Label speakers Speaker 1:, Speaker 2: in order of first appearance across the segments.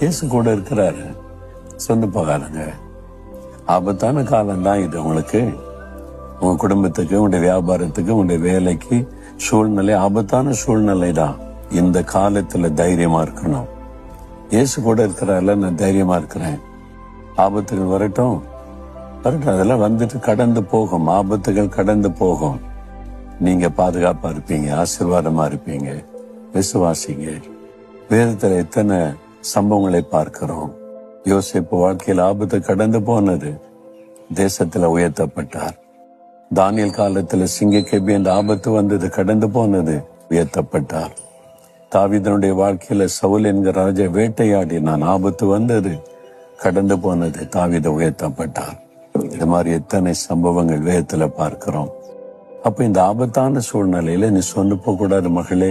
Speaker 1: இயேசு கூட இருக்கிறாரு. சொந்து போகாதுங்க. ஆபத்தான காலம் தான் இது. உங்களுக்கு, உங்க குடும்பத்துக்கு, உங்களுடைய வியாபாரத்துக்கு, உங்களுடைய வேலைக்கு சூழ்நிலை ஆபத்தான சூழ்நிலை தான். இந்த காலத்துல தைரியமா இருக்கணும். இயேசு கூட இருக்கிறாருல, நான் தைரியமா இருக்கிறேன். ஆபத்துகள் வரட்டும், அதெல்லாம் வந்துட்டு கடந்து போகும். ஆபத்துகள் கடந்து போகும். நீங்க பாதுகாப்பா இருப்பீங்க, ஆசீர்வாதமா இருப்பீங்க. விசுவாசிங்க. வேதத்துல எத்தனை சம்பவங்களை பார்க்கிறோம். யோசேப்பு வாழ்க்கையில் ஆபத்து கடந்து போனது. தேசத்துல உயர்த்தப்பட்டார். தானியல் காலத்துல சிங்கக்கேபி என்ற ஆபத்து வந்தது, கடந்து போனது, உயர்த்தப்பட்டார். தாவீதனுடைய வாழ்க்கையில சவுல் என்கிற ராஜா வேட்டையாடினான், ஆபத்து வந்தது, கடந்து போனது, தாவீது உயர்த்தப்பட்டார். இது மாதிரி எத்தனை சம்பவங்கள் வேதத்துல பார்க்கிறோம். அப்ப இந்த ஆபத்தான சூழ்நிலையில நீ சொந்து போக கூடாது. மகளே,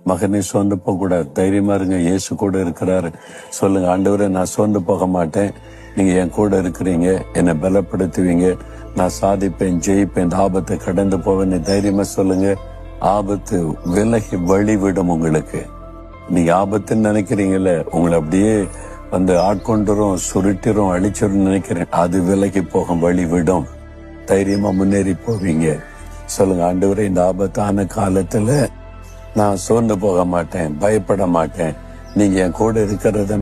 Speaker 1: மகனே, சோர்ந்து போக கூடாது. தைரியமா இருங்க. இயேசு கூட இருக்கிறாரு. சொல்லுங்க, ஆண்டவரே, நான் சோர்ந்து போக மாட்டேன். நீங்க என் கூட இருக்கிறீங்க, என்னை பலப்படுத்துவீங்க, நான் சாதிப்பேன், ஜெயிப்பேன், இந்த ஆபத்தை கடந்து போவேன்னு தைரியமா சொல்லுங்க. ஆபத்து விலகி வழிவிடும். உங்களுக்கு, நீங்க ஆபத்துன்னு நினைக்கிறீங்கல்ல, உங்களை அப்படியே வந்து ஆட்கொண்டுரும், சுருட்டிரும், அழிச்சிரும் நினைக்கிறேன். அது விலகி போகும், வழிவிடும். தைரியமா முன்னேறி போவீங்க. சொல்லுங்க, ஆண்டவரே, இந்த ஆபத்தான காலத்துல நான் சோர்ந்து போக மாட்டேன், பயப்பட மாட்டேன். நீங்க என் கூட இருக்கிறத